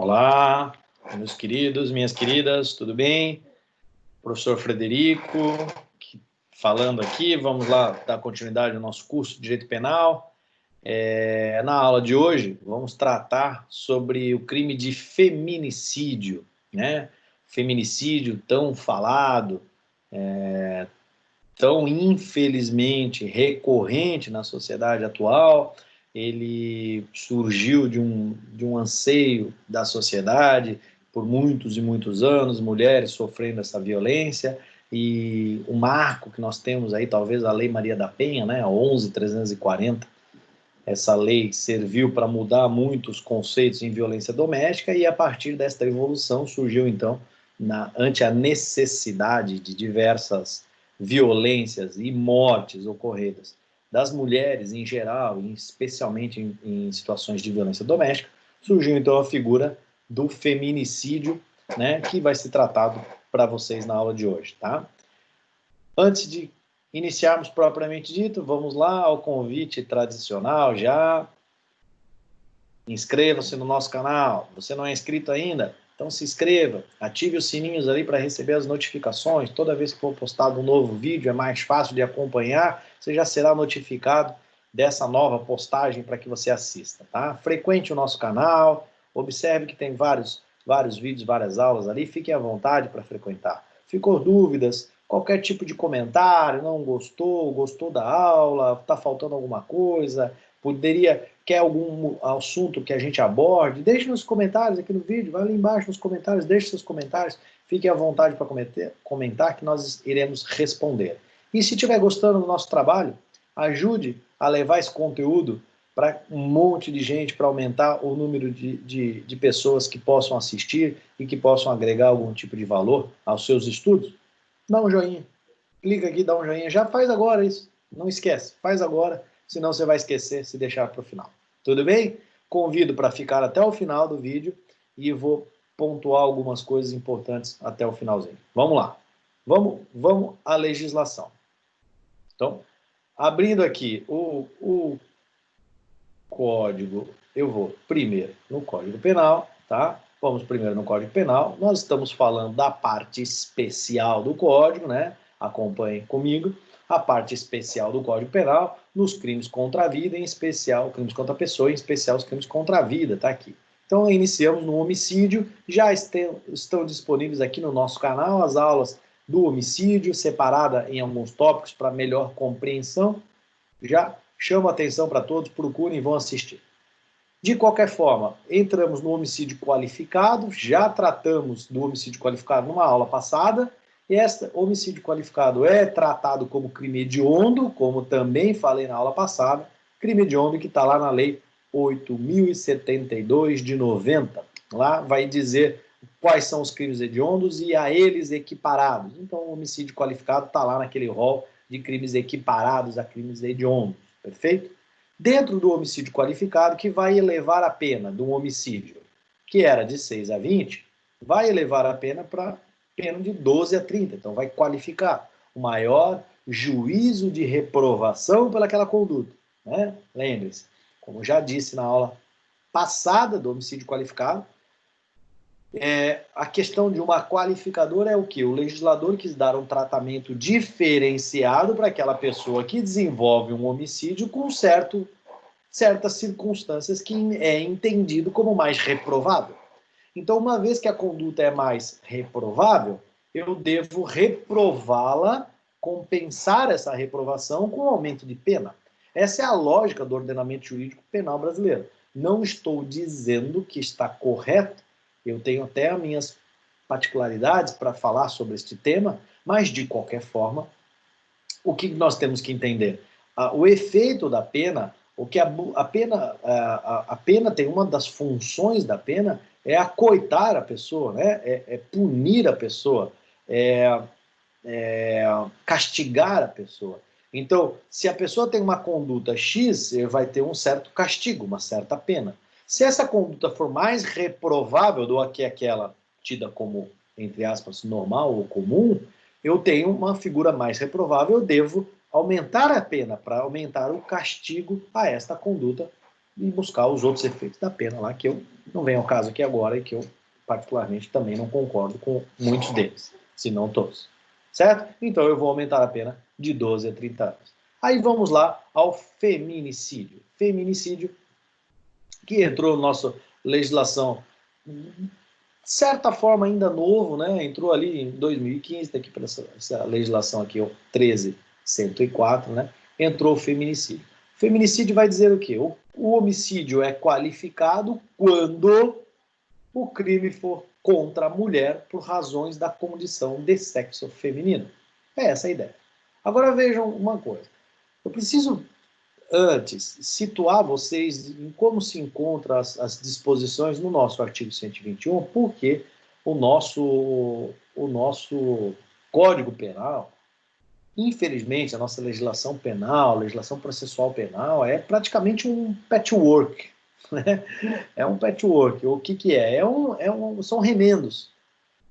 Olá, meus queridos, minhas queridas, tudo bem? Professor Frederico, falando aqui, vamos lá dar continuidade ao nosso curso de Direito Penal. Na aula de hoje, vamos tratar sobre o crime de feminicídio, né? Feminicídio tão falado, tão infelizmente recorrente na sociedade atual. Ele surgiu de um anseio da sociedade por muitos e muitos anos, mulheres sofrendo essa violência, e o marco que nós temos aí, talvez a Lei Maria da Penha, né, a 11.340, essa lei serviu para mudar muitos conceitos em violência doméstica, e a partir desta evolução surgiu então, ante a necessidade de diversas violências e mortes ocorridas das mulheres em geral, e especialmente em situações de violência doméstica, surgiu então a figura do feminicídio, né, que vai ser tratado para vocês na aula de hoje, tá? Antes de iniciarmos propriamente dito, vamos lá ao convite tradicional já. Inscreva-se no nosso canal. Você não é inscrito ainda? Então se inscreva, ative os sininhos ali para receber as notificações. Toda vez que for postado um novo vídeo, é mais fácil de acompanhar, você já será notificado dessa nova postagem para que você assista, tá? Frequente o nosso canal, observe que tem vários vídeos, várias aulas ali, fique à vontade para frequentar. Ficou dúvidas? Qualquer tipo de comentário, não gostou, gostou da aula, está faltando alguma coisa, quer algum assunto que a gente aborde, deixe nos comentários aqui no vídeo, vai lá embaixo nos comentários, deixe seus comentários, fique à vontade para comentar que nós iremos responder. E se estiver gostando do nosso trabalho, ajude a levar esse conteúdo para um monte de gente, para aumentar o número de pessoas que possam assistir e que possam agregar algum tipo de valor aos seus estudos. Dá um joinha, clica aqui, dá um joinha, já faz agora isso, não esquece, faz agora, senão você vai esquecer se deixar para o final. Tudo bem? Convido para ficar até o final do vídeo e vou pontuar algumas coisas importantes até o finalzinho. Vamos lá, vamos à legislação. Então, abrindo aqui o código, eu vou primeiro no Código Penal, tá? Vamos primeiro no Código Penal. Nós estamos falando da parte especial do Código, né? Acompanhem comigo. A parte especial do Código Penal, nos crimes contra a vida, em especial crimes contra a pessoa, em especial os crimes contra a vida, tá aqui. Então, iniciamos no homicídio. Já estão disponíveis aqui no nosso canal as aulas do homicídio, separada em alguns tópicos para melhor compreensão. Já chamo a atenção para todos, procurem e vão assistir. De qualquer forma, entramos no homicídio qualificado, já tratamos do homicídio qualificado numa aula passada. Este homicídio qualificado é tratado como crime hediondo, como também falei na aula passada, crime hediondo que está lá na Lei 8.072 de 90. Lá vai dizer quais são os crimes hediondos e a eles equiparados. Então, o homicídio qualificado está lá naquele rol de crimes equiparados a crimes hediondos, perfeito? Dentro do homicídio qualificado, que vai elevar a pena de um homicídio que era de 6 a 20, vai elevar a pena para pena de 12 a 30. Então, vai qualificar o maior juízo de reprovação pelaquela conduta, né? Lembre-se, como já disse na aula passada do homicídio qualificado, a questão de uma qualificadora é o quê? O legislador quis dar um tratamento diferenciado para aquela pessoa que desenvolve um homicídio com certas circunstâncias que é entendido como mais reprovável. Então, uma vez que a conduta é mais reprovável, eu devo reprová-la, compensar essa reprovação com aumento de pena. Essa é a lógica do ordenamento jurídico penal brasileiro. Não estou dizendo que está correto, eu tenho até as minhas particularidades para falar sobre este tema, mas, de qualquer forma, o que nós temos que entender? O efeito da pena, o que a pena tem, uma das funções da pena é acoitar a pessoa, né? É punir a pessoa, castigar a pessoa. Então, se a pessoa tem uma conduta X, vai ter um certo castigo, uma certa pena. Se essa conduta for mais reprovável do que aquela tida como, entre aspas, normal ou comum, eu tenho uma figura mais reprovável, eu devo aumentar a pena para aumentar o castigo a esta conduta e buscar os outros efeitos da pena lá, que eu não venho ao caso aqui agora e que eu particularmente também não concordo com muitos deles, se não todos. Certo? Então eu vou aumentar a pena de 12 a 30 anos. Aí vamos lá ao feminicídio. Feminicídio que entrou na nossa legislação, de certa forma ainda novo, né? Entrou ali em 2015, daqui para essa legislação aqui, o 13.104, né? Entrou o feminicídio. O feminicídio vai dizer o quê? O homicídio é qualificado quando o crime for contra a mulher por razões da condição de sexo feminino. É essa a ideia. Agora vejam uma coisa. Eu preciso, antes, situar vocês em como se encontram as disposições no nosso artigo 121, porque o nosso Código Penal, infelizmente, a nossa legislação penal, legislação processual penal, é praticamente um patchwork. Né? É um patchwork. O que é? São remendos.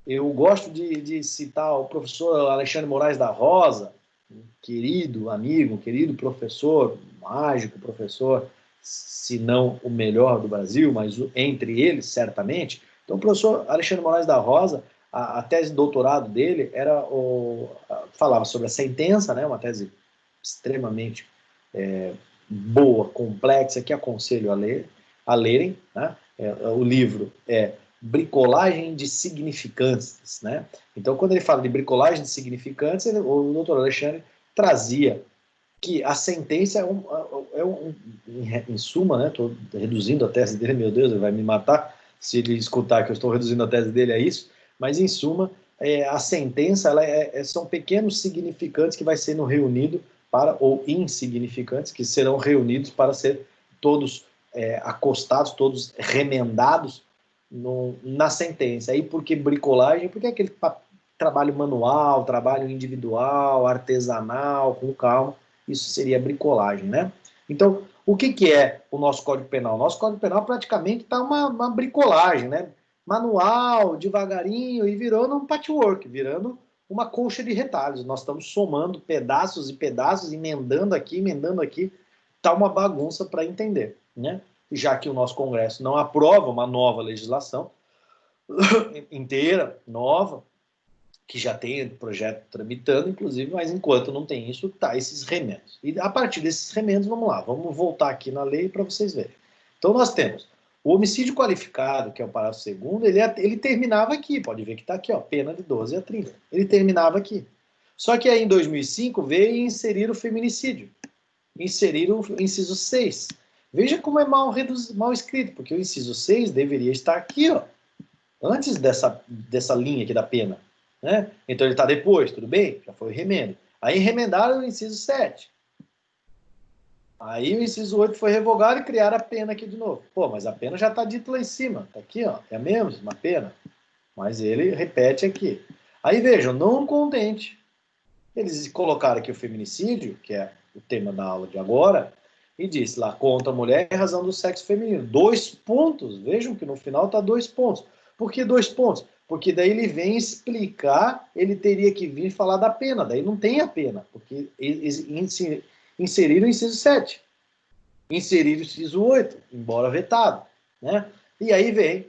Eu gosto de citar o professor Alexandre Moraes da Rosa, um querido amigo, um querido professor, mágico professor, se não o melhor do Brasil, mas entre eles, certamente. Então, o professor Alexandre Moraes da Rosa, a tese de doutorado dele falava sobre a sentença, né, uma tese extremamente boa, complexa, que aconselho a lerem. Né? O livro é Bricolagem de Significantes. Né? Então, quando ele fala de bricolagem de significantes, o doutor Alexandre trazia que a sentença em suma, né? Estou reduzindo a tese dele, meu Deus, ele vai me matar se ele escutar que eu estou reduzindo a tese dele a isso, mas em suma, a sentença são pequenos significantes que vai sendo reunido ou insignificantes que serão reunidos para ser todos acostados, todos remendados na sentença. Aí por que bricolagem? Porque é aquele trabalho manual, trabalho individual, artesanal, com calma, isso seria bricolagem, né? Então, o que é o nosso Código Penal? O nosso Código Penal praticamente está uma bricolagem, né? Manual, devagarinho, e virando um patchwork, virando uma colcha de retalhos. Nós estamos somando pedaços e pedaços, emendando aqui, está uma bagunça para entender, né? Já que o nosso Congresso não aprova uma nova legislação inteira, nova, que já tem projeto tramitando, inclusive, mas enquanto não tem isso, tá esses remendos. E a partir desses remendos, vamos lá, vamos voltar aqui na lei para vocês verem. Então nós temos o homicídio qualificado, que é o parágrafo 2º, ele terminava aqui, pode ver que está aqui, ó, pena de 12 a 30. Ele terminava aqui. Só que aí em 2005 veio inserir o feminicídio, inserir o inciso 6. Veja como é mal escrito, porque o inciso 6 deveria estar aqui, ó, antes dessa linha aqui da pena. Né? Então ele está depois, tudo bem? Já foi o remendo. Aí remendaram o inciso 7. Aí o inciso 8 foi revogado e criaram a pena aqui de novo. Pô, mas a pena já está dito lá em cima. Está aqui, ó. É a mesma pena. Mas ele repete aqui. Aí vejam, não contente. Eles colocaram aqui o feminicídio, que é o tema da aula de agora, e disse lá, contra a mulher em razão do sexo feminino. 2 pontos. Vejam que no final está 2 pontos. Por que 2 pontos? Porque daí ele vem explicar, ele teria que vir falar da pena, daí não tem a pena, porque inseriram o inciso 7, inseriram o inciso 8, embora vetado, né? E aí vem,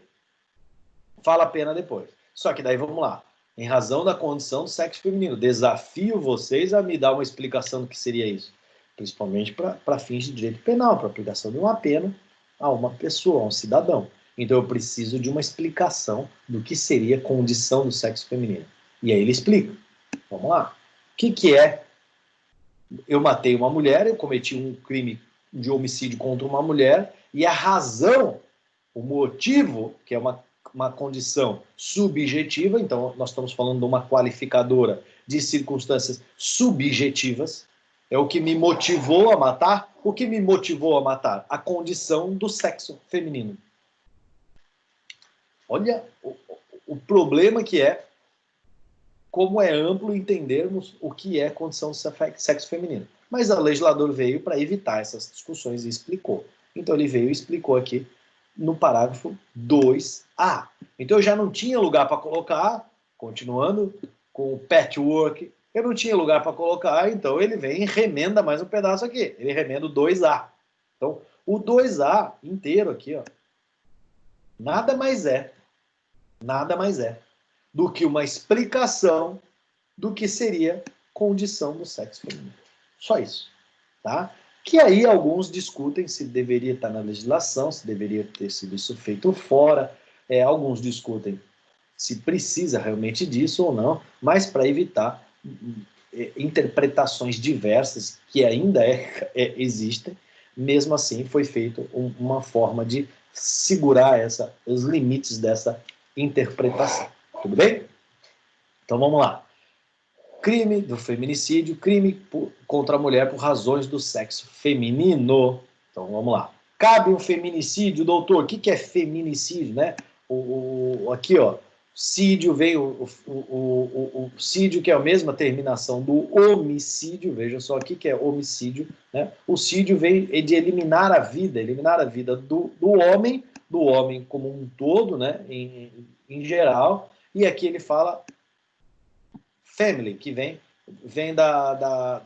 fala a pena depois. Só que daí vamos lá, em razão da condição do sexo feminino, desafio vocês a me dar uma explicação do que seria isso, principalmente para fins de direito penal, para aplicação de uma pena a uma pessoa, a um cidadão. Então eu preciso de uma explicação do que seria a condição do sexo feminino. E aí ele explica. Vamos lá. O que é? Eu matei uma mulher, eu cometi um crime de homicídio contra uma mulher, e a razão, o motivo, que é uma condição subjetiva, então nós estamos falando de uma qualificadora de circunstâncias subjetivas, é o que me motivou a matar. O que me motivou a matar? A condição do sexo feminino. Olha o problema que é, como é amplo entendermos o que é condição de sexo feminino. Mas o legislador veio para evitar essas discussões e explicou. Então ele veio e explicou aqui no parágrafo 2A. Então eu já não tinha lugar para colocar, continuando com o patchwork, eu não tinha lugar para colocar, então ele vem e remenda mais um pedaço aqui. Ele remenda o 2A. Então O 2A inteiro aqui, ó, nada mais é do que uma explicação do que seria condição do sexo feminino. Só isso, tá? Que aí alguns discutem se deveria estar na legislação, se deveria ter sido isso feito fora, alguns discutem se precisa realmente disso ou não, mas para evitar interpretações diversas que ainda existem, mesmo assim foi feita uma forma de segurar os limites dessa interpretação. Tudo bem? Então vamos lá. Crime do feminicídio, crime contra a mulher por razões do sexo feminino. Então vamos lá. Cabe um feminicídio, doutor? O que é feminicídio, né? Aqui, ó, sídio vem o sídio, que é a mesma terminação do homicídio. Veja só o que é homicídio, né? O sídio vem de eliminar a vida do homem como um todo, né? Em geral. E aqui ele fala family, que vem da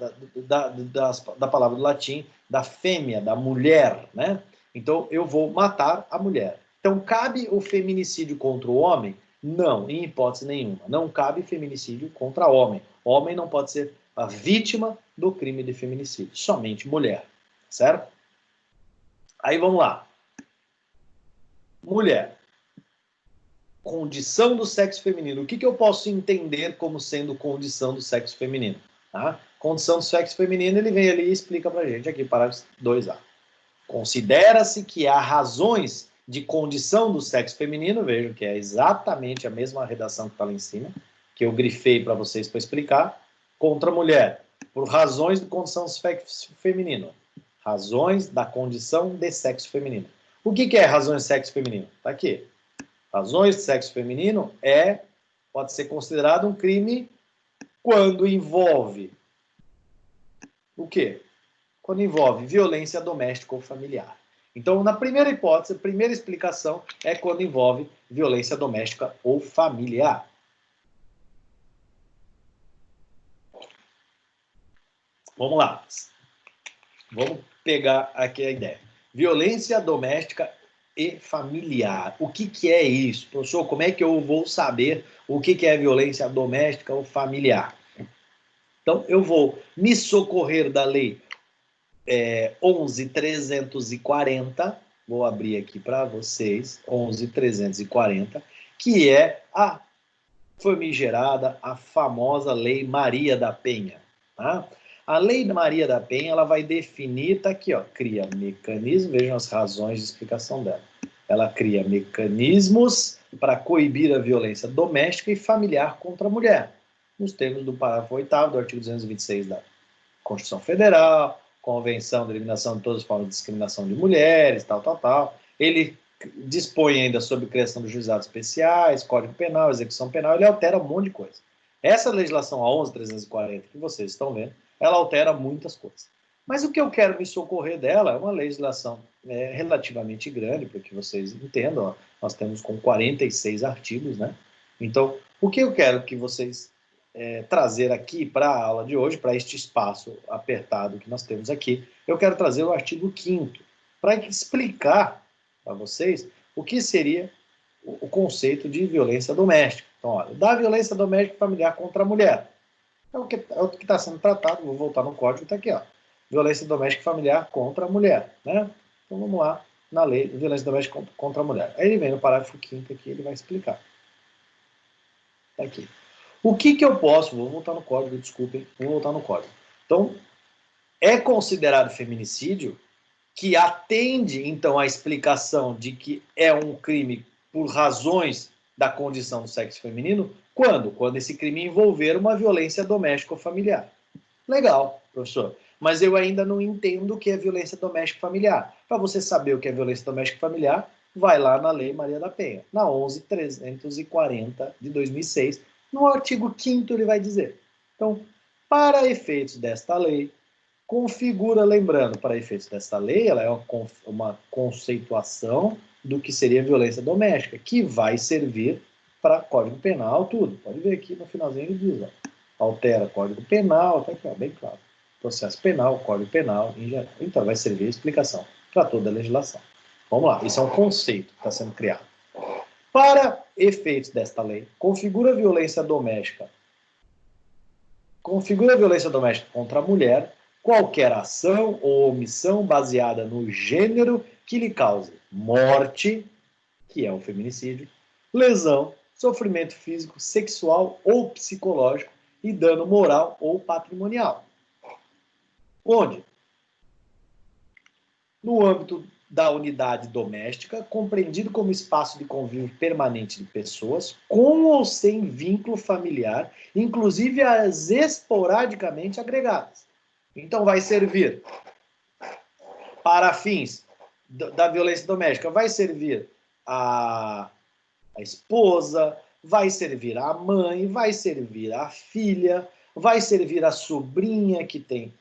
palavra do latim, da fêmea, da mulher, né? Então, eu vou matar a mulher. Então, cabe o feminicídio contra o homem? Não, em hipótese nenhuma. Não cabe feminicídio contra homem. Homem não pode ser a vítima do crime de feminicídio, somente mulher, certo? Aí, vamos lá. Mulher. Condição do sexo feminino. O que eu posso entender como sendo condição do sexo feminino? Tá? Condição do sexo feminino, ele vem ali e explica pra gente aqui, parágrafo 2A. Considera-se que há razões de condição do sexo feminino, vejam que é exatamente a mesma redação que está lá em cima, que eu grifei para vocês para explicar, contra a mulher, por razões de condição do sexo feminino. Razões da condição de sexo feminino. O que é razões de sexo feminino? Está aqui. Razões de sexo feminino pode ser considerado um crime quando envolve o quê? Quando envolve violência doméstica ou familiar. Então, na primeira hipótese, a primeira explicação é quando envolve violência doméstica ou familiar. Vamos lá. Vamos pegar aqui a ideia. Violência doméstica e familiar. O que é isso? Professor, como é que eu vou saber o que é violência doméstica ou familiar? Então, eu vou me socorrer da lei 11.340, vou abrir aqui para vocês, 11.340, que é a famigerada, a famosa Lei Maria da Penha. Tá? A Lei Maria da Penha, ela vai definir, tá aqui, ó, cria mecanismos, vejam as razões de explicação dela. Ela cria mecanismos para coibir a violência doméstica e familiar contra a mulher, nos termos do parágrafo 8º do artigo 226 da Constituição Federal, Convenção de Eliminação de todas as formas de discriminação de mulheres, tal. Ele dispõe ainda sobre criação de juizados especiais, Código Penal, execução penal, ele altera um monte de coisa. Essa legislação, a 11.340, que vocês estão vendo, ela altera muitas coisas. Mas o que eu quero me socorrer dela é uma legislação relativamente grande, para que vocês entendam, ó, nós temos com 46 artigos, né? Então, o que eu quero que vocês trazer aqui para a aula de hoje, para este espaço apertado que nós temos aqui, eu quero trazer o artigo 5º, para explicar para vocês o que seria o conceito de violência doméstica. Então, olha, da violência doméstica familiar contra a mulher. É o que está sendo tratado, vou voltar no código, está aqui, ó. Violência doméstica familiar contra a mulher, né? Então, vamos lá, na lei de violência doméstica contra a mulher. Aí ele vem no parágrafo 5º aqui, ele vai explicar. Está aqui. O que eu posso... Vou voltar no código, desculpem. Vou voltar no código. Então, é considerado feminicídio que atende, então, à explicação de que é um crime por razões da condição do sexo feminino. Quando? Quando esse crime envolver uma violência doméstica ou familiar. Legal, professor. Mas eu ainda não entendo o que é violência doméstica familiar. Para você saber o que é violência doméstica familiar, vai lá na Lei Maria da Penha, na 11.340 de 2006, no artigo 5º ele vai dizer. Então, para efeitos desta lei, configura, lembrando, para efeitos desta lei, ela é uma conceituação do que seria violência doméstica, que vai servir para Código Penal, tudo. Pode ver aqui no finalzinho ele diz, ó, altera Código Penal, tá aqui, ó, bem claro. Processo Penal, Código Penal, em geral. Então, vai servir a explicação. para toda a legislação. Vamos lá, isso é um conceito que está sendo criado. Para efeitos desta lei, configura a violência doméstica contra a mulher qualquer ação ou omissão baseada no gênero que lhe cause morte, que é o feminicídio, lesão, sofrimento físico, sexual ou psicológico e dano moral ou patrimonial. Onde? No âmbito da unidade doméstica, compreendido como espaço de convívio permanente de pessoas, com ou sem vínculo familiar, inclusive as esporadicamente agregadas. Então, vai servir para fins da violência doméstica, vai servir a esposa, vai servir a mãe, vai servir a filha, vai servir a sobrinha que tem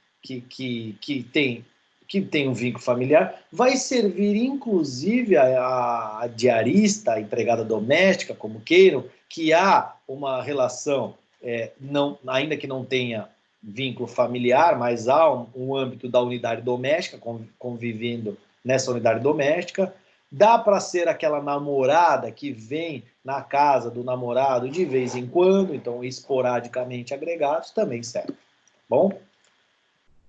um vínculo familiar, vai servir inclusive a diarista, a empregada doméstica, como queiram, que há uma relação, ainda que não tenha vínculo familiar, mas há um âmbito da unidade doméstica, convivendo nessa unidade doméstica. Dá para ser aquela namorada que vem na casa do namorado de vez em quando, então esporadicamente agregados, também serve. Bom?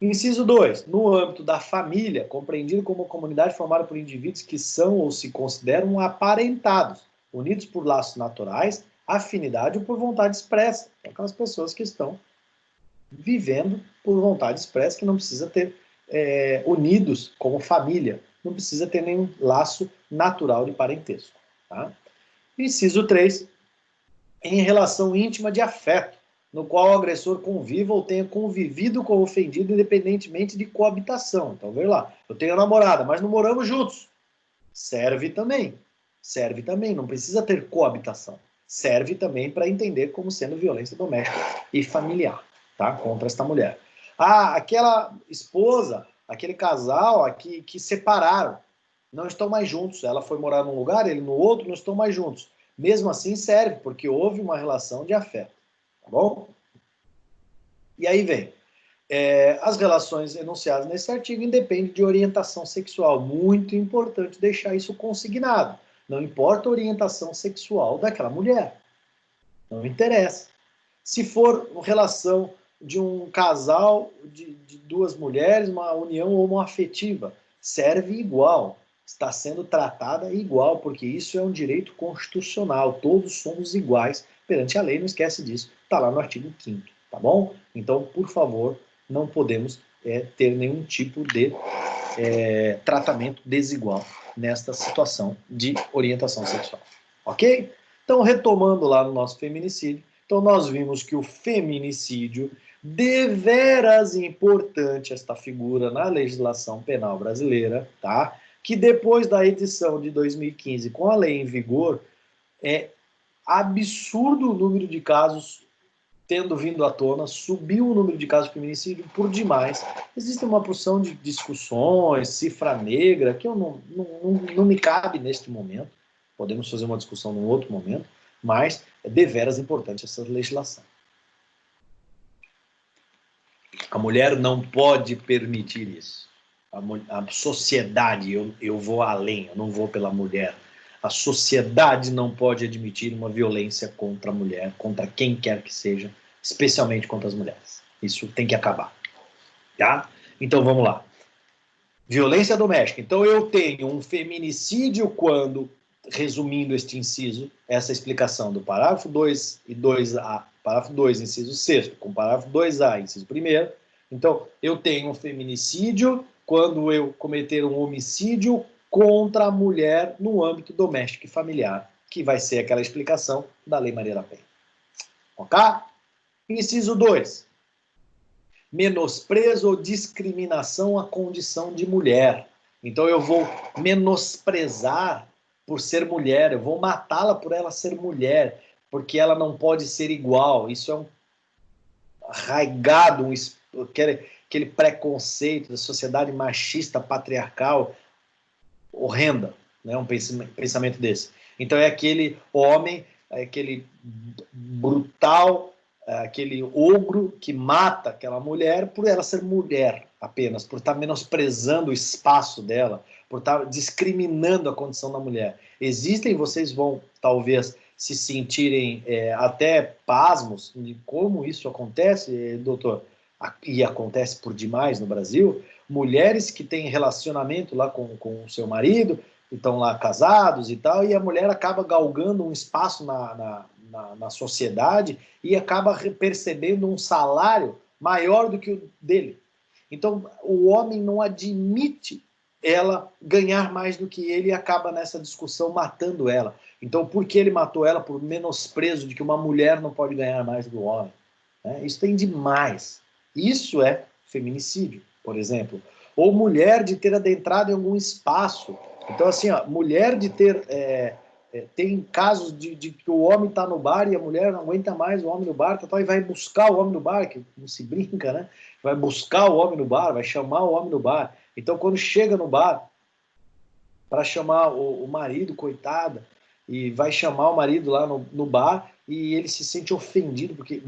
Inciso 2. No âmbito da família, compreendido como comunidade formada por indivíduos que são ou se consideram aparentados, unidos por laços naturais, afinidade ou por vontade expressa. Então, aquelas pessoas que estão vivendo por vontade expressa, que não precisa ter unidos como família, não precisa ter nenhum laço natural de parentesco. Tá? Inciso 3. Em relação íntima de afeto, no qual o agressor conviva ou tenha convivido com o ofendido independentemente de coabitação. Então, veja lá, eu tenho a namorada, mas não moramos juntos. Serve também, não precisa ter coabitação. Serve também para entender como sendo violência doméstica e familiar, tá? Contra esta mulher. Aquela esposa, aquele casal aqui que separaram, não estão mais juntos. Ela foi morar num lugar, ele no outro, não estão mais juntos. Mesmo assim serve, porque houve uma relação de afeto. Tá bom? E aí vem, as relações enunciadas nesse artigo independem de orientação sexual. Muito importante deixar isso consignado. Não importa a orientação sexual daquela mulher. Não interessa. Se for relação de um casal de duas mulheres, uma união homoafetiva, serve igual. Está sendo tratada igual, porque isso é um direito constitucional. Todos somos iguais perante a lei, não esquece disso. Está lá no artigo 5º, tá bom? Então, por favor, não podemos ter nenhum tipo de tratamento desigual nesta situação de orientação sexual. Ok? Então, retomando lá no nosso feminicídio, então nós vimos que o feminicídio, deveras importante esta figura na legislação penal brasileira, tá? Que depois da edição de 2015, com a lei em vigor, é absurdo o número de casos tendo vindo à tona, subiu o número de casos de feminicídio por demais. Existe uma porção de discussões, cifra negra, que eu não me cabe neste momento. Podemos fazer uma discussão num outro momento, mas é deveras importante essa legislação. A mulher não pode permitir isso. A sociedade, eu vou além, eu não vou pela mulher. A sociedade não pode admitir uma violência contra a mulher, contra quem quer que seja, especialmente contra as mulheres. Isso tem que acabar. Tá? Então vamos lá. Violência doméstica. Então eu tenho um feminicídio quando, resumindo este inciso, essa explicação do parágrafo 2 e 2A, parágrafo 2, inciso 6º, com parágrafo 2A, inciso 1º. Então eu tenho um feminicídio quando eu cometer um homicídio contra a mulher no âmbito doméstico e familiar, que vai ser aquela explicação da Lei Maria da Penha. Ok? Inciso 2. Menosprezo ou discriminação à condição de mulher. Então eu vou menosprezar por ser mulher, eu vou matá-la por ela ser mulher, porque ela não pode ser igual. Isso é um arraigado, aquele preconceito da sociedade machista, patriarcal, horrenda, né? Um pensamento desse. Então é aquele homem, aquele brutal aquele ogro que mata aquela mulher por ela ser mulher apenas, por estar menosprezando o espaço dela, por estar discriminando a condição da mulher. Existem, vocês vão talvez se sentirem até pasmos de como isso acontece, doutor, e acontece por demais no Brasil, mulheres que têm relacionamento lá com o seu marido, estão lá casados e tal, e a mulher acaba galgando um espaço na sociedade e acaba percebendo um salário maior do que o dele. Então, o homem não admite ela ganhar mais do que ele e acaba nessa discussão matando ela. Então, por que ele matou ela? Por menosprezo de que uma mulher não pode ganhar mais do que o homem. Isso tem demais. Isso é feminicídio, por exemplo. Ou mulher de ter adentrado em algum espaço. Então, assim, ó, mulher de ter... tem casos de que o homem está no bar e a mulher não aguenta mais o homem no bar, e vai buscar o homem no bar, que não se brinca, né? Vai buscar o homem no bar, vai chamar o homem no bar. Então, quando chega no bar, para chamar o marido, coitada, e vai chamar o marido lá no bar, e ele se sente ofendido, porque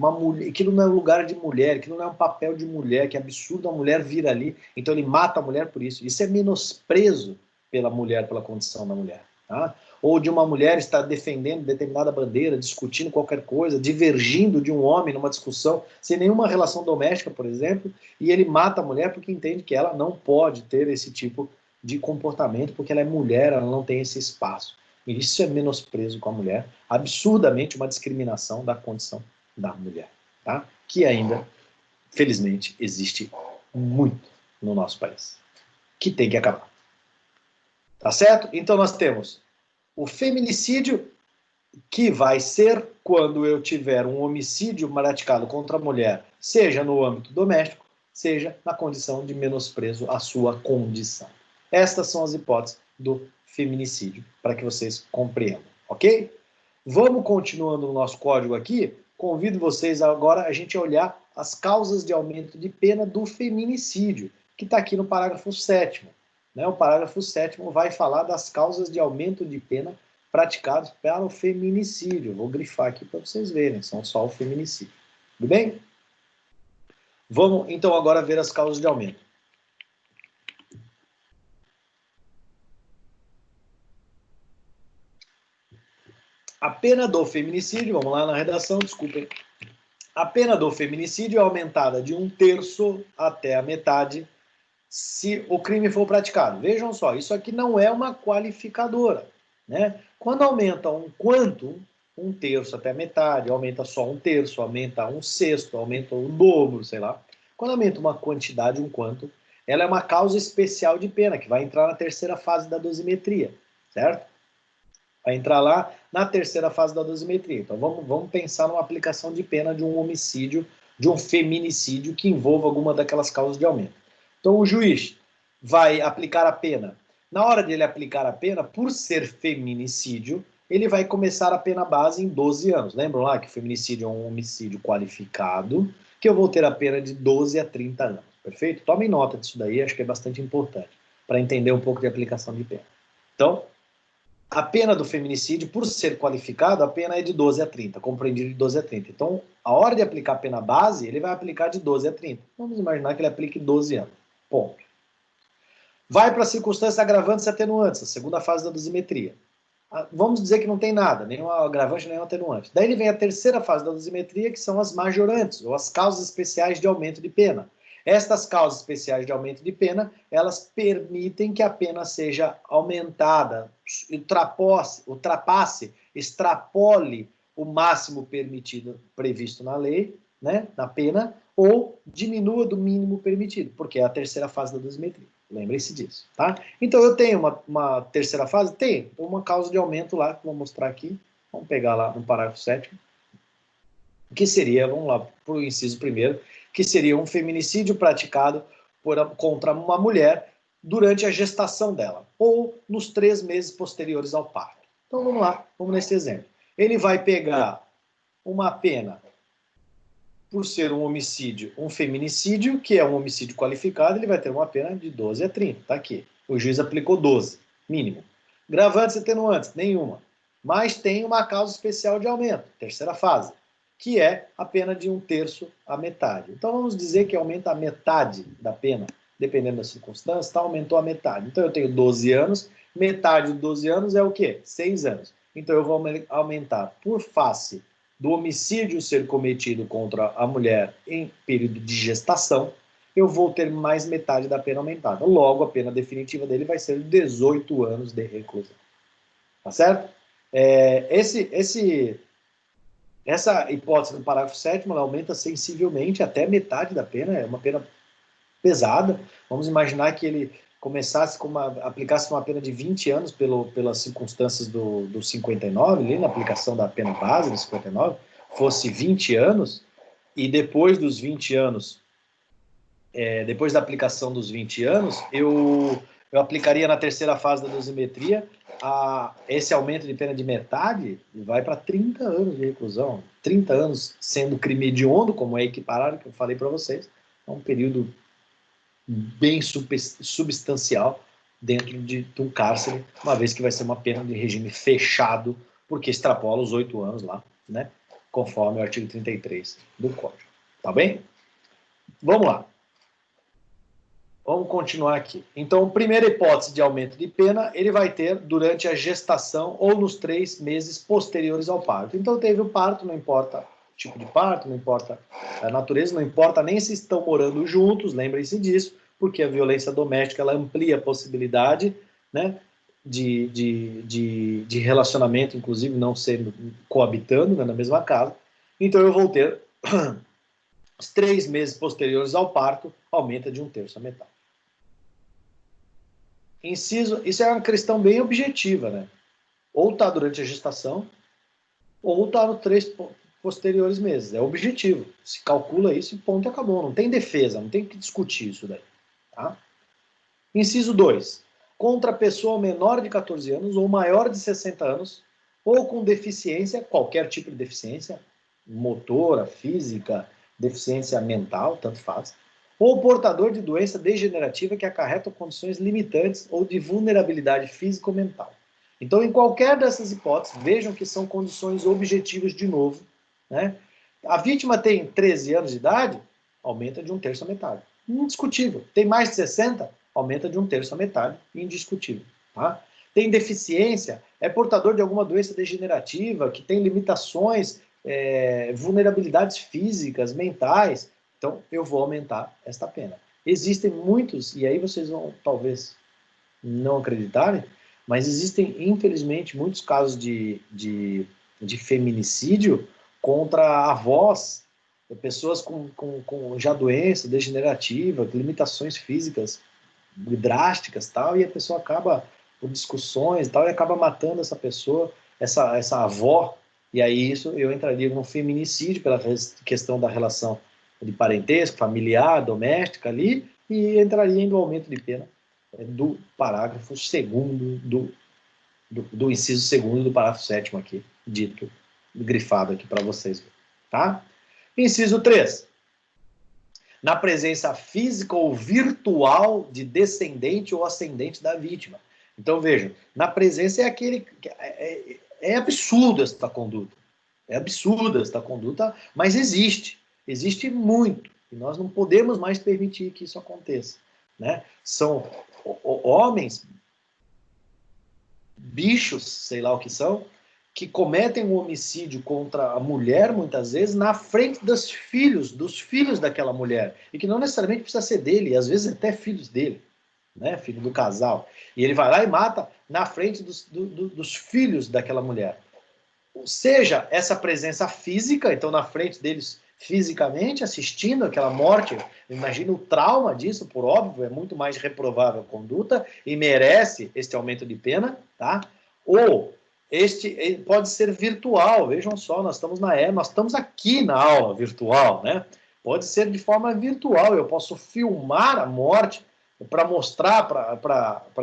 aquilo não é um lugar de mulher, aquilo não é um papel de mulher, que absurdo a mulher vir ali, então ele mata a mulher por isso. Isso é menosprezo pela mulher, pela condição da mulher. Tá? Ou de uma mulher estar defendendo determinada bandeira, discutindo qualquer coisa, divergindo de um homem numa discussão, sem nenhuma relação doméstica, por exemplo, e ele mata a mulher porque entende que ela não pode ter esse tipo de comportamento, porque ela é mulher, ela não tem esse espaço. E isso é menosprezo com a mulher, absurdamente uma discriminação da condição da mulher, tá? Que ainda, felizmente, existe muito no nosso país, que tem que acabar. Tá certo? Então nós temos o feminicídio, que vai ser quando eu tiver um homicídio praticado contra a mulher, seja no âmbito doméstico, seja na condição de menosprezo à sua condição. Estas são as hipóteses do feminicídio, para que vocês compreendam, ok? Vamos continuando no nosso código aqui. Convido vocês agora a gente a olhar as causas de aumento de pena do feminicídio, que está aqui no parágrafo 7º. O parágrafo 7º vai falar das causas de aumento de pena praticados para o feminicídio. Vou grifar aqui para vocês verem, são só o feminicídio. Tudo bem? Vamos então agora ver as causas de aumento. A pena do feminicídio, vamos lá na redação, desculpem. A pena do feminicídio é aumentada de 1/3 até a metade se o crime for praticado. Vejam só, isso aqui não é uma qualificadora, né? Quando aumenta um quanto, 1/3 até a metade, aumenta só 1/3, aumenta 1/6, aumenta o dobro, sei lá. Quando aumenta uma quantidade, um quanto, ela é uma causa especial de pena, que vai entrar na terceira fase da dosimetria, certo? Vai entrar lá na terceira fase da dosimetria. Então vamos pensar numa aplicação de pena de um homicídio, de um feminicídio que envolva alguma daquelas causas de aumento. Então o juiz vai aplicar a pena. Na hora de ele aplicar a pena, por ser feminicídio, ele vai começar a pena base em 12 anos. Lembram lá que feminicídio é um homicídio qualificado, que eu vou ter a pena de 12 a 30 anos. Perfeito? Tomem nota disso daí, acho que é bastante importante, para entender um pouco de aplicação de pena. Então, a pena do feminicídio, por ser qualificado, a pena é de 12 a 30, compreendido de 12 a 30. Então, a hora de aplicar a pena base, ele vai aplicar de 12 a 30. Vamos imaginar que ele aplique 12 anos. Ponto. Vai para circunstâncias agravantes e atenuantes, a segunda fase da dosimetria. Vamos dizer que não tem nada, nenhum agravante, nenhum atenuante. Daí vem a terceira fase da dosimetria, que são as majorantes, ou as causas especiais de aumento de pena. Estas causas especiais de aumento de pena, elas permitem que a pena seja aumentada, ultrapasse, extrapole o máximo permitido, previsto na lei, né, na pena, ou diminua do mínimo permitido, porque é a terceira fase da dosimetria. Lembrem-se disso, tá? Então eu tenho uma terceira fase? Tenho. Uma causa de aumento lá, que vou mostrar aqui. Vamos pegar lá no parágrafo 7º. Que seria, vamos lá, para o inciso primeiro, que seria um feminicídio praticado contra uma mulher durante a gestação dela, ou nos 3 meses posteriores ao parto. Então vamos lá, vamos nesse exemplo. Ele vai pegar uma pena por ser um homicídio, um feminicídio, que é um homicídio qualificado, ele vai ter uma pena de 12 a 30, tá aqui. O juiz aplicou 12, mínimo. Gravantes e atenuantes, nenhuma. Mas tem uma causa especial de aumento, terceira fase. que é a pena de 1/3 a metade. Então, vamos dizer que aumenta a metade da pena, dependendo da circunstância, tá, aumentou a metade. Então, eu tenho 12 anos, metade de 12 anos é o quê? 6 anos. Então, eu vou aumentar por face do homicídio ser cometido contra a mulher em período de gestação, eu vou ter mais metade da pena aumentada. Logo, a pena definitiva dele vai ser 18 anos de reclusão. Tá certo? Essa hipótese do parágrafo 7º, ela aumenta sensivelmente até metade da pena, é uma pena pesada. Vamos imaginar que ele aplicasse uma pena de 20 anos pelas circunstâncias do 59, ali na aplicação da pena base do 59, fosse 20 anos, e depois dos 20 anos, depois da aplicação dos 20 anos, eu aplicaria na terceira fase da dosimetria esse aumento de pena de metade, vai para 30 anos de reclusão. 30 anos sendo crime hediondo, como é equiparado, que eu falei para vocês, é um período bem substancial dentro de um cárcere, uma vez que vai ser uma pena de regime fechado, porque extrapola os 8 anos lá, né? Conforme o artigo 33 do Código. Tá bem? Vamos lá. Vamos continuar aqui. Então, primeira hipótese de aumento de pena, ele vai ter durante a gestação ou nos 3 meses posteriores ao parto. Então, teve o parto, não importa o tipo de parto, não importa a natureza, não importa nem se estão morando juntos, lembrem-se disso, porque a violência doméstica, ela amplia a possibilidade, né, de relacionamento, inclusive não sendo coabitando, né, na mesma casa. Então, eu vou ter os 3 meses posteriores ao parto, aumenta de 1/3 a metade. Inciso, isso é uma questão bem objetiva, né? Ou está durante a gestação, ou está nos 3 posteriores meses. É objetivo. Se calcula isso e ponto, acabou. Não tem defesa, não tem que discutir isso daí. Tá? Inciso 2. Contra pessoa menor de 14 anos ou maior de 60 anos, ou com deficiência, qualquer tipo de deficiência, motora, física, deficiência mental, tanto faz, ou portador de doença degenerativa que acarreta condições limitantes ou de vulnerabilidade física ou mental. Então, em qualquer dessas hipóteses, vejam que são condições objetivas de novo. Né? A vítima tem 13 anos de idade, aumenta de 1/3 a metade. Indiscutível. Tem mais de 60, aumenta de 1/3 a metade. Indiscutível. Tá? Tem deficiência, é portador de alguma doença degenerativa, que tem limitações, vulnerabilidades físicas, mentais, então eu vou aumentar esta pena. Existem muitos, e aí vocês vão talvez não acreditarem, mas existem, infelizmente, muitos casos de feminicídio contra avós, pessoas com já doença degenerativa, limitações físicas drásticas, tal, e a pessoa acaba, por discussões, tal, e acaba matando essa pessoa, essa avó, e aí isso eu entraria no feminicídio pela questão da relação de parentesco, familiar, doméstica ali, e entraria em aumento de pena do parágrafo 2º do inciso 2º do parágrafo 7º aqui, dito, grifado aqui para vocês, tá? Inciso 3. Na presença física ou virtual de descendente ou ascendente da vítima. Então, vejam, na presença é absurdo esta conduta. É absurda esta conduta, mas existe. Existe muito. E nós não podemos mais permitir que isso aconteça. Né? São homens, bichos, sei lá o que são, que cometem um homicídio contra a mulher, muitas vezes, na frente dos filhos daquela mulher. E que não necessariamente precisa ser dele, e às vezes até filhos dele, né? Filho do casal. E ele vai lá e mata na frente dos filhos daquela mulher. Seja essa presença física, então na frente deles fisicamente, assistindo aquela morte, imagina o trauma disso, por óbvio, é muito mais reprovável a conduta e merece este aumento de pena, tá? Ou este pode ser virtual, vejam só, nós estamos aqui na aula virtual, né? Pode ser de forma virtual, eu posso filmar a morte para mostrar para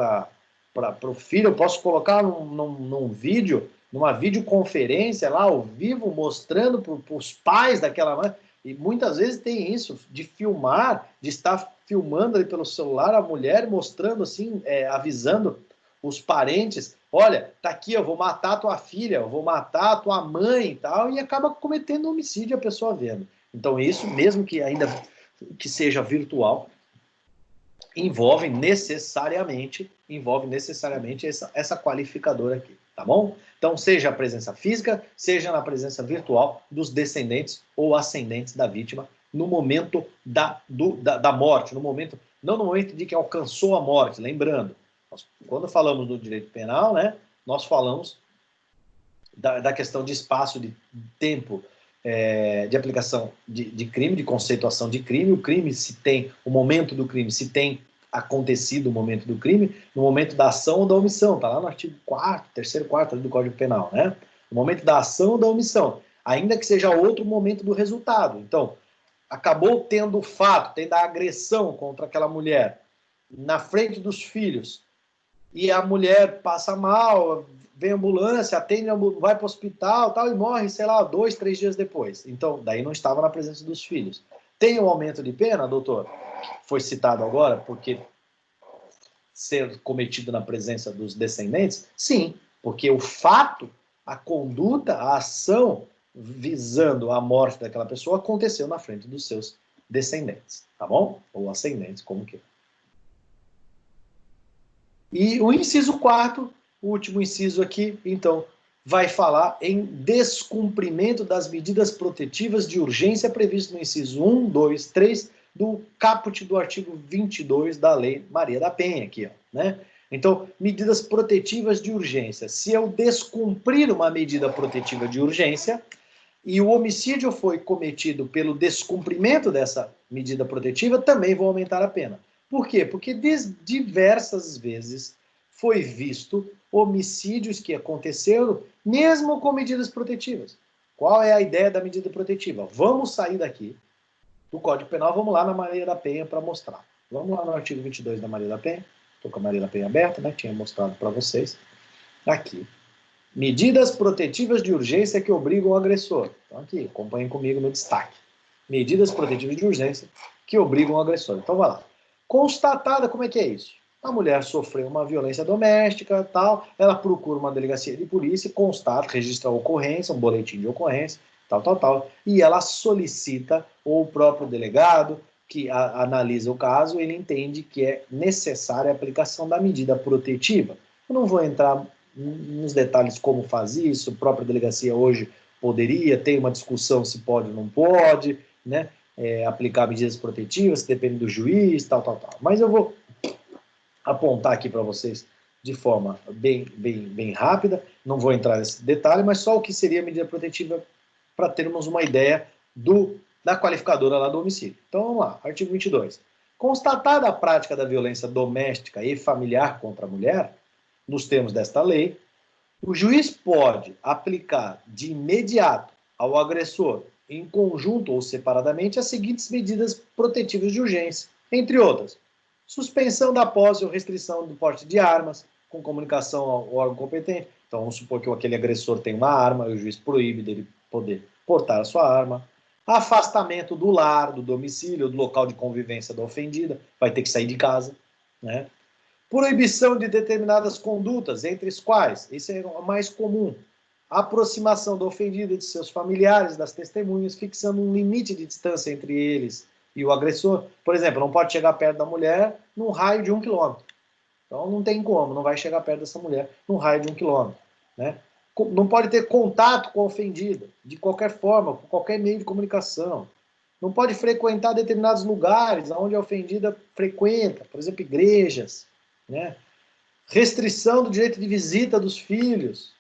o filho, eu posso colocar num vídeo, numa videoconferência lá ao vivo, mostrando para os pais daquela mãe, e muitas vezes tem isso, de filmar, de estar filmando ali pelo celular a mulher, mostrando assim, avisando os parentes, olha, tá aqui, eu vou matar tua filha, eu vou matar tua mãe e tal, e acaba cometendo homicídio a pessoa vendo. Então isso, mesmo que ainda que seja virtual, envolve necessariamente essa qualificadora aqui, tá bom? Então, seja a presença física, seja na presença virtual dos descendentes ou ascendentes da vítima no momento da morte, no momento, não no momento de que alcançou a morte, lembrando, quando falamos do direito penal, né, nós falamos da questão de espaço, de tempo, de aplicação de crime, de conceituação de crime. O crime, se tem o momento do crime, se tem acontecido o momento do crime, no momento da ação ou da omissão, está lá no artigo 4º, 3º, 4º do Código Penal, né? No momento da ação ou da omissão, ainda que seja outro momento do resultado. Então, acabou tendo o fato, tendo a agressão contra aquela mulher na frente dos filhos, e a mulher passa mal, vem a ambulância, atende, vai para o hospital tal, e morre, sei lá, 2, 3 dias depois. Então, daí não estava na presença dos filhos. Tem um aumento de pena, doutor? Foi citado agora, porque ser cometido na presença dos descendentes? Sim, porque o fato, a conduta, a ação visando a morte daquela pessoa aconteceu na frente dos seus descendentes, tá bom? Ou ascendentes, como que é. E o inciso 4º, o último inciso aqui, então, vai falar em descumprimento das medidas protetivas de urgência previsto no inciso 1, 2, 3 do caput do artigo 22 da Lei Maria da Penha, aqui, ó, né? Então, medidas protetivas de urgência. Se eu descumprir uma medida protetiva de urgência e o homicídio foi cometido pelo descumprimento dessa medida protetiva, também vou aumentar a pena. Por quê? Porque diversas vezes foi visto homicídios que aconteceram mesmo com medidas protetivas. Qual é a ideia da medida protetiva? Vamos sair daqui do Código Penal, vamos lá na Maria da Penha para mostrar. Vamos lá no artigo 22 da Maria da Penha. Estou com a Maria da Penha aberta, né? Tinha mostrado para vocês. Aqui. Medidas protetivas de urgência que obrigam o agressor. Então aqui, acompanhem comigo no destaque. Medidas protetivas de urgência que obrigam o agressor. Então vai lá. Constatada, como é que é isso? A mulher sofreu uma violência doméstica, tal, ela procura uma delegacia de polícia, constata, registra a ocorrência, um boletim de ocorrência, tal, e ela solicita, ou o próprio delegado, que analisa o caso, ele entende que é necessária a aplicação da medida protetiva. Eu não vou entrar nos detalhes como faz isso, a própria delegacia hoje poderia, tem uma discussão se pode ou não pode, né? Aplicar medidas protetivas, depende do juiz, tal. Mas eu vou apontar aqui para vocês de forma bem rápida, não vou entrar nesse detalhe, mas só o que seria a medida protetiva para termos uma ideia da qualificadora lá do homicídio. Então vamos lá, artigo 22. Constatada a prática da violência doméstica e familiar contra a mulher, nos termos desta lei, o juiz pode aplicar de imediato ao agressor, em conjunto ou separadamente, as seguintes medidas protetivas de urgência, entre outras: suspensão da posse ou restrição do porte de armas, com comunicação ao órgão competente. Então, vamos supor que aquele agressor tem uma arma e o juiz proíbe dele poder portar a sua arma. Afastamento do lar, do domicílio, do local de convivência da ofendida, vai ter que sair de casa, né? Proibição de determinadas condutas, entre as quais, esse é o mais comum, a aproximação do ofendido de seus familiares, das testemunhas, fixando um limite de distância entre eles e o agressor. Por exemplo, não pode chegar perto da mulher num raio de 1 quilômetro. Então não tem como, não vai chegar perto dessa mulher num raio de 1 quilômetro, né? Não pode ter contato com a ofendida, de qualquer forma, com qualquer meio de comunicação. Não pode frequentar determinados lugares onde a ofendida frequenta, por exemplo, igrejas, né? Restrição do direito de visita dos filhos,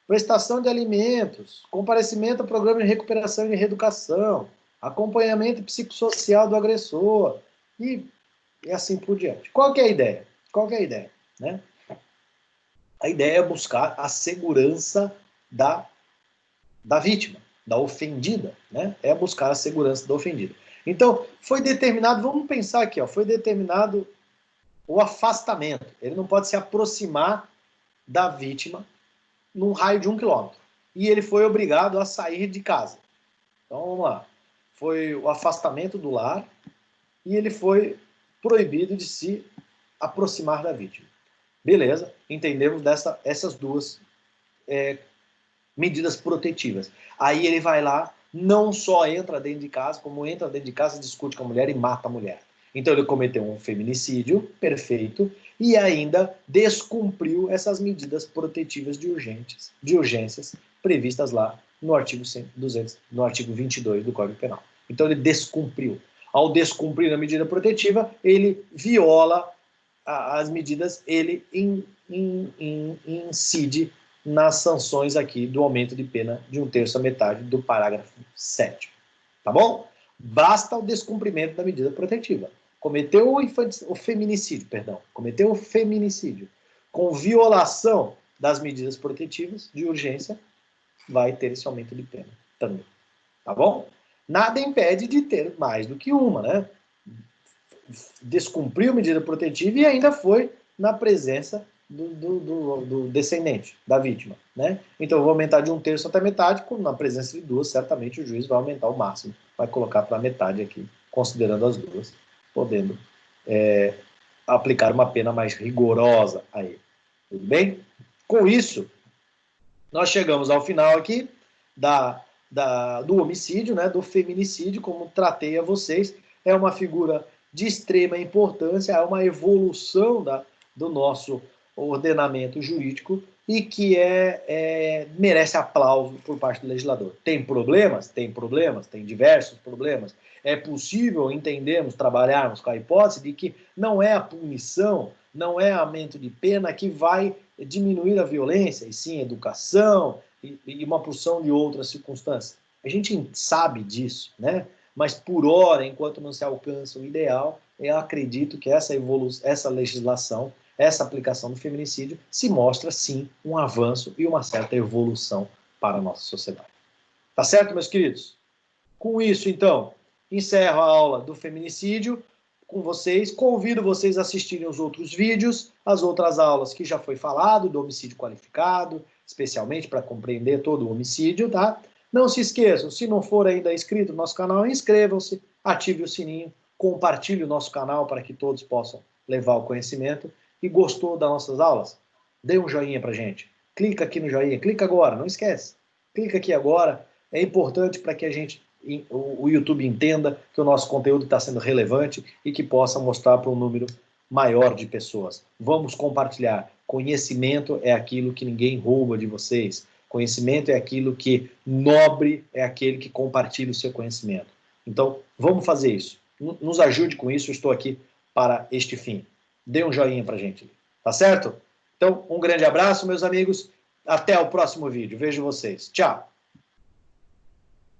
prestação de alimentos, comparecimento a programa de recuperação e de reeducação, acompanhamento psicossocial do agressor e assim por diante. Qual que é a ideia? Né? A ideia é buscar a segurança da vítima, da ofendida, né? É buscar a segurança da ofendida. Então, foi determinado, vamos pensar aqui, ó, foi determinado o afastamento. Ele não pode se aproximar da vítima num raio de 1 quilômetro. E ele foi obrigado a sair de casa. Então, vamos lá. Foi o afastamento do lar e ele foi proibido de se aproximar da vítima. Beleza, entendemos essas duas medidas protetivas. Aí ele vai lá, não só entra dentro de casa, como entra dentro de casa, discute com a mulher e mata a mulher. Então ele cometeu um feminicídio, perfeito, e ainda descumpriu essas medidas protetivas de urgências previstas lá no artigo 200, no artigo 22 do Código Penal. Então ele descumpriu. Ao descumprir a medida protetiva, ele viola as medidas, ele incide nas sanções aqui do aumento de pena de 1/3 à metade do parágrafo 7º. Tá bom? Basta o descumprimento da medida protetiva. Cometeu o feminicídio, cometeu o feminicídio com violação das medidas protetivas de urgência, vai ter esse aumento de pena também. Tá bom? Nada impede de ter mais do que uma, né? Descumpriu a medida protetiva e ainda foi na presença do descendente, da vítima, né? Então eu vou aumentar de 1/3 até metade, na presença de duas, certamente o juiz vai aumentar o máximo, vai colocar para metade aqui, considerando as duas, podendo aplicar uma pena mais rigorosa a ele. Tudo bem? Com isso, nós chegamos ao final aqui do homicídio, né, do feminicídio, como tratei a vocês, é uma figura de extrema importância, é uma evolução do nosso ordenamento jurídico e que merece aplauso por parte do legislador. Tem problemas? Tem problemas, tem diversos problemas. É possível entendermos, trabalharmos com a hipótese de que não é a punição, não é aumento de pena que vai diminuir a violência, e sim a educação e uma porção de outras circunstâncias. A gente sabe disso, né? Mas por hora, enquanto não se alcança o ideal, eu acredito que essa legislação, essa aplicação do feminicídio, se mostra, sim, um avanço e uma certa evolução para a nossa sociedade. Tá certo, meus queridos? Com isso, então, encerro a aula do feminicídio com vocês. Convido vocês a assistirem os outros vídeos, as outras aulas que já foi falado, do homicídio qualificado, especialmente para compreender todo o homicídio, tá? Não se esqueçam, se não for ainda inscrito no nosso canal, inscrevam-se, ative o sininho, compartilhe o nosso canal para que todos possam levar o conhecimento. E gostou das nossas aulas? Dê um joinha pra gente. Clica aqui no joinha, clica agora, não esquece. Clica aqui agora, é importante para que o YouTube entenda que o nosso conteúdo está sendo relevante e que possa mostrar para um número maior de pessoas. Vamos compartilhar. Conhecimento é aquilo que ninguém rouba de vocês. Conhecimento é aquilo que nobre é aquele que compartilha o seu conhecimento. Então, vamos fazer isso. Nos ajude com isso, eu estou aqui para este fim. Dê um joinha para a gente. Tá certo? Então, um grande abraço, meus amigos. Até o próximo vídeo. Vejo vocês. Tchau.